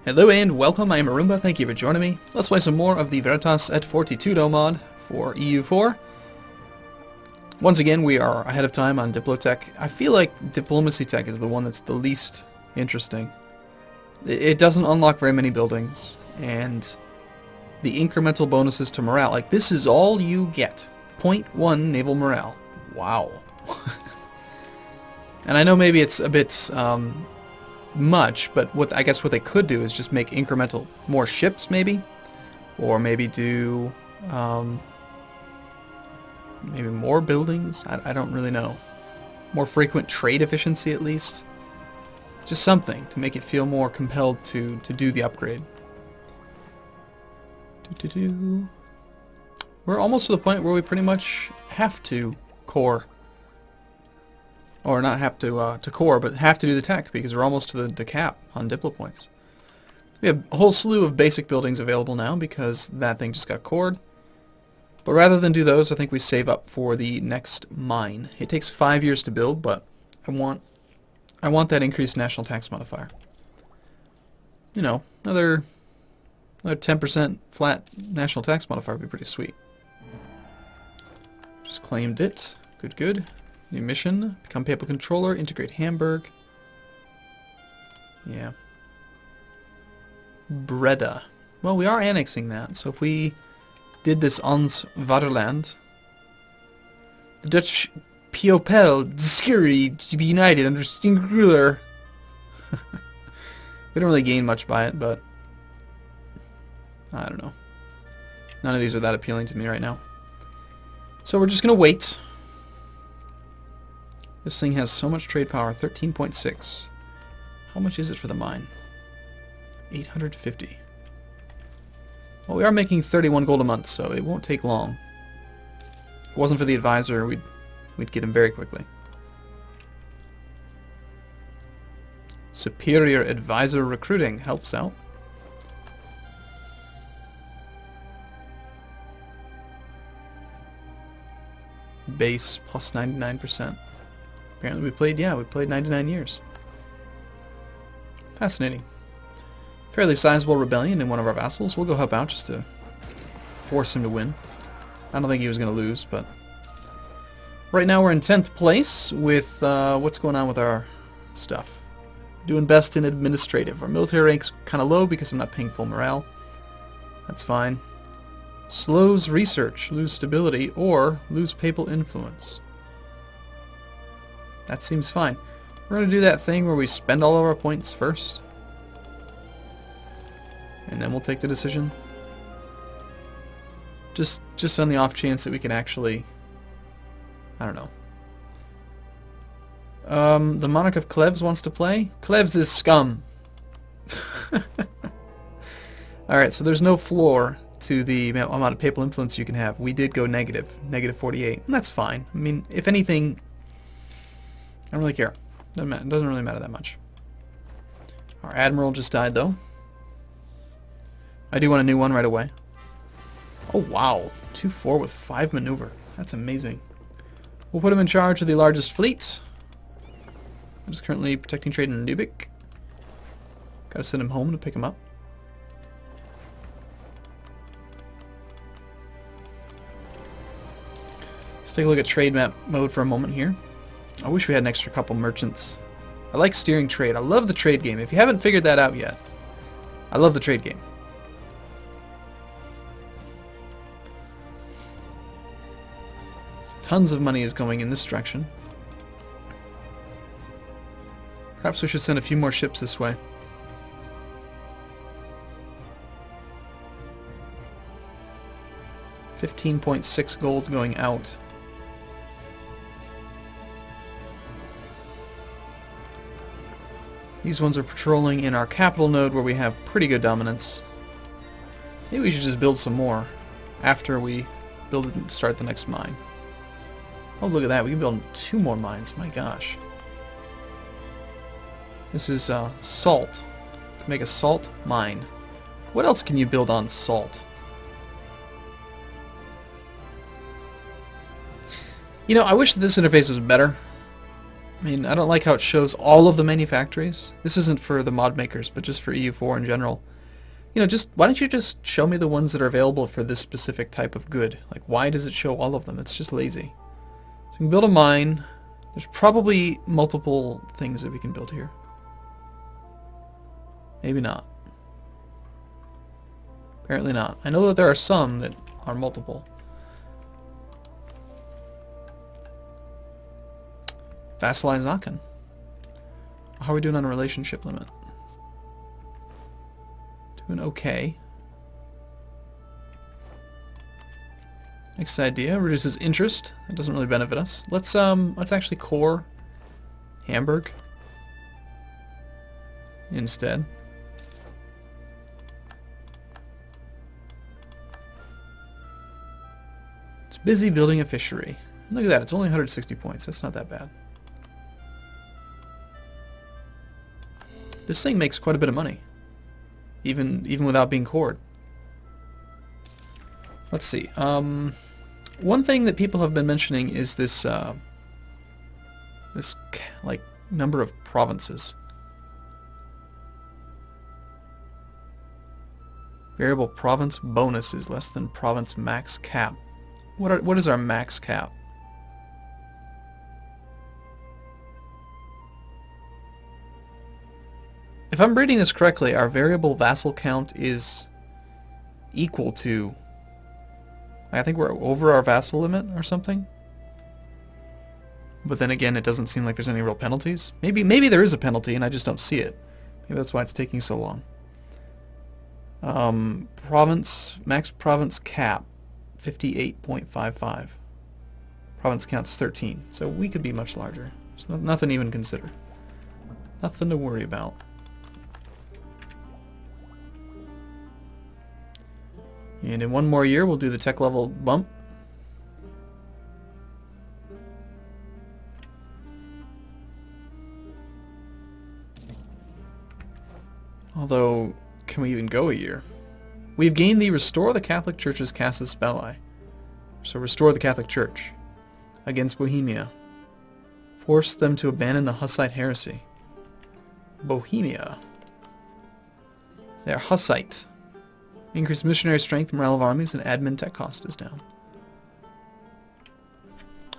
Hello and welcome, I am Arumba, thank you for joining me. Let's play some more of the Veritas Et Fortitudo mod for EU4. Once again, we are ahead of time on Diplotech. I feel like Diplomacy Tech is the one that's the least interesting. It doesn't unlock very many buildings, and the incremental bonuses to morale, like this is all you get. 0.1 naval morale. Wow. And I know maybe it's a bit much, but I guess what they could do is just make incremental more ships, maybe, or maybe do maybe more buildings. I don't really know. More frequent trade efficiency, at least. Just something to make it feel more compelled to do the upgrade. We're almost to the point where we pretty much have to core. Or not have to core, but have to do the tech, because we're almost to the cap on Diplo points. We have a whole slew of basic buildings available now, because that thing just got cored. But rather than do those, I think we save up for the next mine. It takes 5 years to build, but I want that increased national tax modifier. You know, another 10% flat national tax modifier would be pretty sweet. Just claimed it. Good, good. New mission, become papal controller, integrate Hamburg. Yeah. Breda. Well, we are annexing that, so if we did this ons Vaterland, the Dutch Piopel discouraged to be united under single ruler. We don't really gain much by it, but I don't know. None of these are that appealing to me right now. So we're just gonna wait. This thing has so much trade power, 13.6. How much is it for the mine? 850. Well, we are making 31 gold a month, so it won't take long. If it wasn't for the advisor, we'd get him very quickly. Superior advisor recruiting helps out. Base plus 99%. Apparently we played 99 years. Fascinating. Fairly sizable rebellion in one of our vassals. We'll go help out just to force him to win. I don't think he was going to lose, but... Right now we're in 10th place with what's going on with our stuff. Doing best in administrative. Our military rank's kind of low because I'm not paying full morale. That's fine. Slows research, lose stability, or lose papal influence. That seems fine. We're going to do that thing where we spend all of our points first. And then we'll take the decision. Just on the off chance that we can actually... I don't know. The Monarch of Cleves wants to play? Cleves is scum. Alright, so there's no floor to the amount of papal influence you can have. We did go negative 48. And that's fine. I mean, if anything... I don't really care. Doesn't really matter that much. Our admiral just died, though. I do want a new one right away. Oh, wow. 2-4 with 5 maneuver. That's amazing. We'll put him in charge of the largest fleet. I'm just currently protecting trade in Lubeck. Gotta send him home to pick him up. Let's take a look at trade map mode for a moment here. I wish we had an extra couple merchants. I like steering trade. I love the trade game. If you haven't figured that out yet, I love the trade game. Tons of money is going in this direction. Perhaps we should send a few more ships this way. $15.6 gold going out. These ones are patrolling in our capital node where we have pretty good dominance. Maybe we should just build some more after we start the next mine. Oh, look at that. We can build 2 more mines. My gosh. This is salt. Make a salt mine. What else can you build on salt? You know, I wish that this interface was better. I mean, I don't like how it shows all of the manufactories. This isn't for the mod makers, but just for EU4 in general. You know, just why don't you just show me the ones that are available for this specific type of good? Like, why does it show all of them? It's just lazy. So we can build a mine. There's probably multiple things that we can build here. Maybe not. Apparently not. I know that there are some that are multiple. Vassalize Aachen. How are we doing on a relationship limit? Doing okay. Next idea reduces interest. That doesn't really benefit us. Let's actually core Hamburg instead. It's busy building a fishery. Look at that, it's only 160 points. That's not that bad. This thing makes quite a bit of money, even without being cored. Let's see. One thing that people have been mentioning is this this like number of provinces. Variable province bonus is less than province max cap. What is our max cap? If I'm reading this correctly, our variable vassal count is equal to... I think we're over our vassal limit or something. But then again, it doesn't seem like there's any real penalties. Maybe there is a penalty and I just don't see it. Maybe that's why it's taking so long. Max province cap, 58.55. Province count's 13, so we could be much larger. There's nothing to even consider. Nothing to worry about. And in one more year, we'll do the tech level bump. Although, can we even go a year? We've gained the Restore the Catholic Church's Casus Belli. So restore the Catholic Church against Bohemia. Force them to abandon the Hussite heresy. Bohemia. They're Hussite. Increase missionary strength, morale of armies, and admin tech cost is down.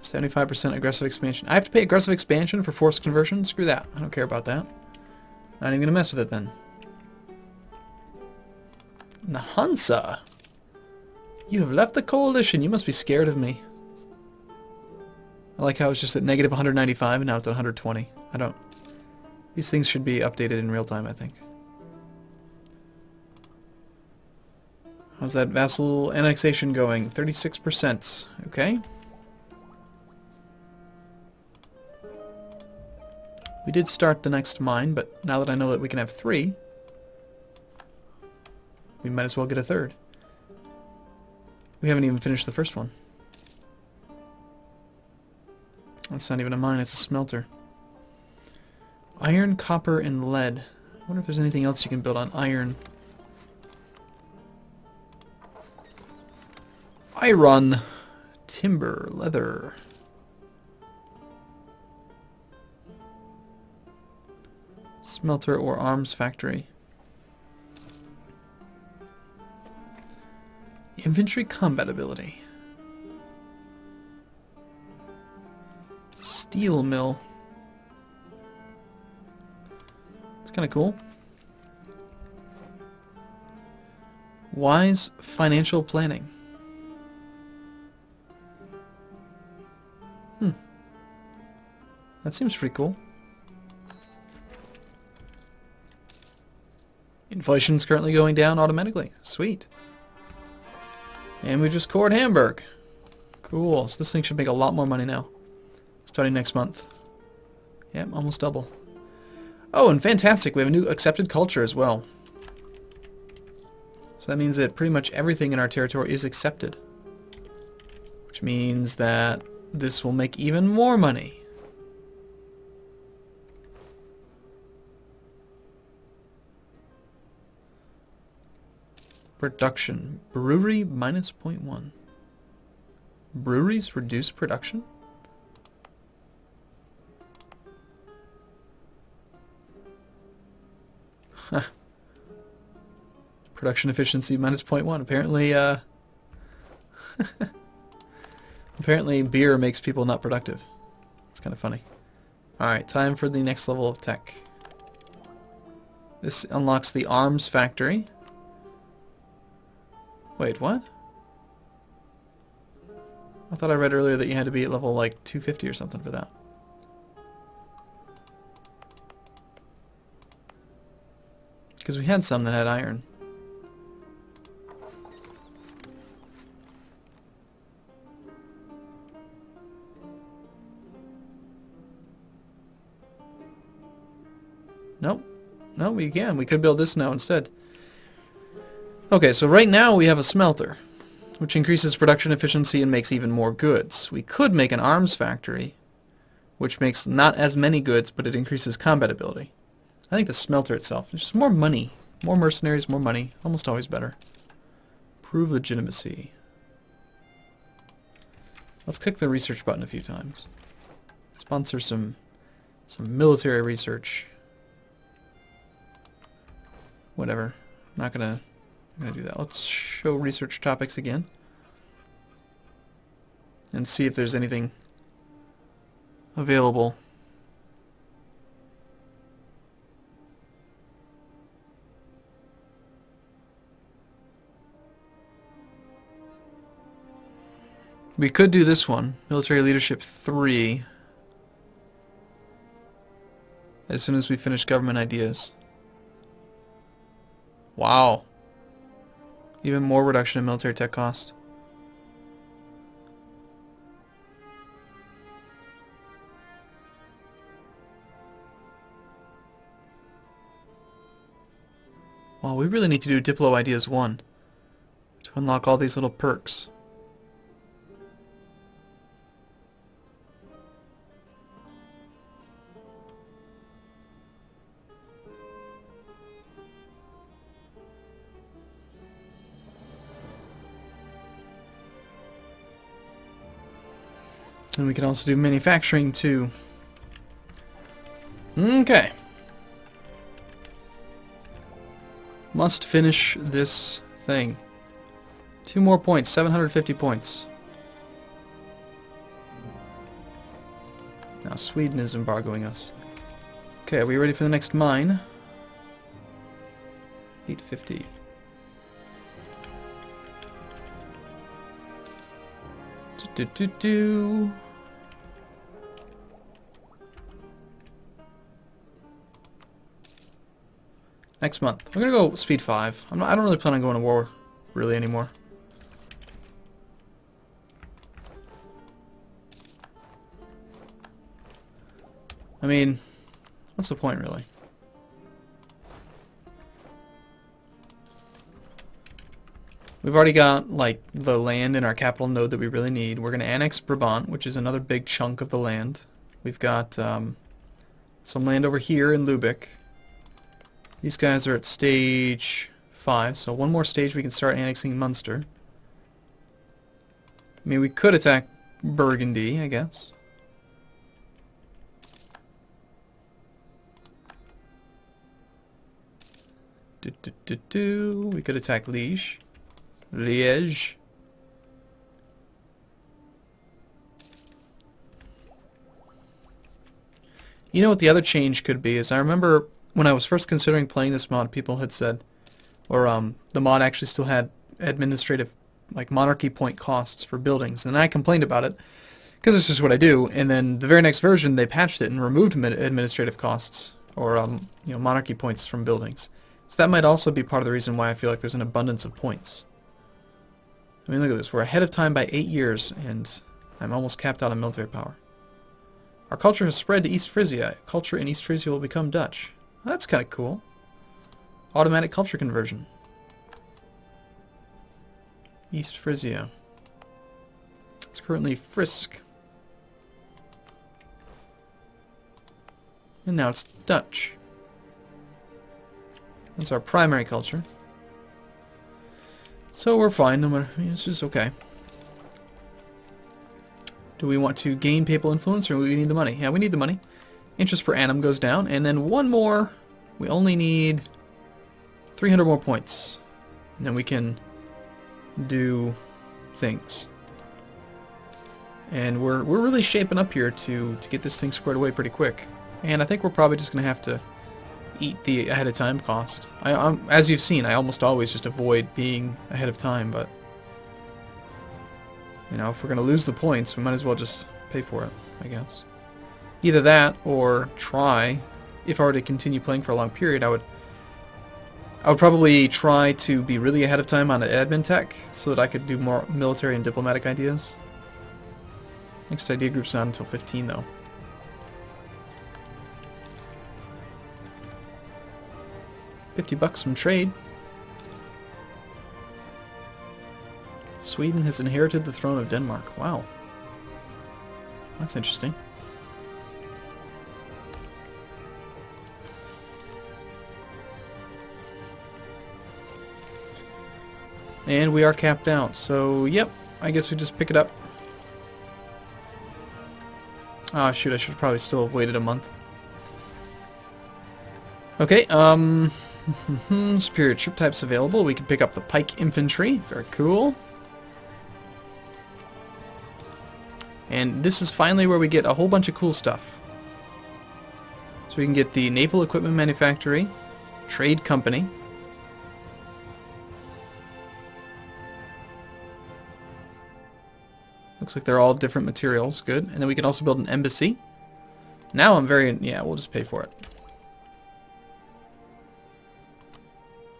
75% aggressive expansion. I have to pay aggressive expansion for forced conversion? Screw that. I don't care about that. Not even gonna mess with it then. And the Hansa. You have left the coalition. You must be scared of me. I like how it's just at negative 195 and now it's at 120. I don't... These things should be updated in real time, I think. How's that vassal annexation going? 36%. Okay. We did start the next mine, but now that I know that we can have 3, we might as well get a 3rd. We haven't even finished the first one. That's not even a mine, it's a smelter. Iron, copper, and lead. I wonder if there's anything else you can build on iron. Iron, timber, leather. Smelter or arms factory. Infantry combat ability. Steel mill. It's kind of cool. Wise financial planning. That seems pretty cool. Inflation's currently going down automatically. Sweet. And we just cored Hamburg. Cool. So this thing should make a lot more money now. Starting next month. Yep, almost double. Oh, and fantastic. We have a new accepted culture as well. So that means that pretty much everything in our territory is accepted. Which means that this will make even more money. Production. Brewery minus 0.1. Breweries reduce production? Production efficiency minus 0.1. Apparently, apparently beer makes people not productive. It's kind of funny. Alright, time for the next level of tech. This unlocks the arms factory. Wait, what? I thought I read earlier that you had to be at level like 250 or something for that. Because we had some that had iron. Nope. No, we can. We could build this now instead. Okay, so right now we have a smelter, which increases production efficiency and makes even more goods. We could make an arms factory, which makes not as many goods, but it increases combat ability. I think the smelter itself is just more money. More mercenaries, more money. Almost always better. Prove legitimacy. Let's click the research button a few times. Sponsor some military research. Whatever. I'm not gonna do that. Let's show research topics again. And see if there's anything available. We could do this one, Military Leadership 3, as soon as we finish government ideas. Wow. Even more reduction in military tech cost. Well, we really need to do Diplo Ideas 1 to unlock all these little perks. And we can also do manufacturing too. Okay. Must finish this thing. 2 more points, 750 points. Now Sweden is embargoing us. Okay, are we ready for the next mine? 850. Do. Next month. I'm gonna go speed 5. I don't really plan on going to war really anymore. I mean, what's the point really? We've already got like the land in our capital node that we really need. We're going to annex Brabant, which is another big chunk of the land. We've got some land over here in Lubeck. These guys are at stage 5, so one more stage we can start annexing Munster. I mean, we could attack Burgundy, I guess. We could attack Liège. Liège. You know what the other change could be is I remember when I was first considering playing this mod, people had said, or the mod actually still had administrative, like monarchy point costs for buildings, and I complained about it because it's just what I do. And then the very next version they patched it and removed administrative costs or you know, monarchy points from buildings. So that might also be part of the reason why I feel like there's an abundance of points. I mean, look at this. We're ahead of time by 8 years, and I'm almost capped out on military power. Our culture has spread to East Frisia. Culture in East Frisia will become Dutch. Well, that's kind of cool. Automatic culture conversion. East Frisia. It's currently Frisk. And now it's Dutch. That's our primary culture. So we're fine, no matter, it's just okay. Do we want to gain papal influence or do we need the money? Yeah, we need the money. Interest per annum goes down, and then one more. We only need 300 more points. And then we can do things. And we're really shaping up here to get this thing squared away pretty quick. And I think we're probably just going to have to eat the ahead of time cost. As you've seen, I almost always just avoid being ahead of time, but you know, if we're going to lose the points, we might as well just pay for it, I guess. Either that, or try, if I were to continue playing for a long period, I would probably try to be really ahead of time on admin tech, so that I could do more military and diplomatic ideas. Next idea group's not until 15, though. $50 from trade. Sweden has inherited the throne of Denmark. Wow. That's interesting. And we are capped out, so yep, I guess we just pick it up. Ah, shoot, I should probably still have waited a month. Okay, superior troop types available. We can pick up the pike infantry. Very cool. And this is finally where we get a whole bunch of cool stuff. So we can get the naval equipment manufactory, trade company, looks like they're all different materials. Good. And then we can also build an embassy. Now I'm very... yeah, we'll just pay for it.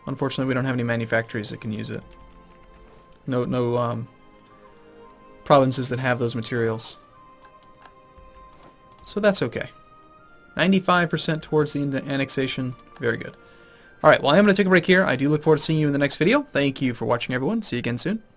Unfortunately, we don't have any manufactories that can use it. No provinces that have those materials. So that's okay. 95% towards the annexation. Very good. Alright, well, I am going to take a break here. I do look forward to seeing you in the next video. Thank you for watching, everyone. See you again soon.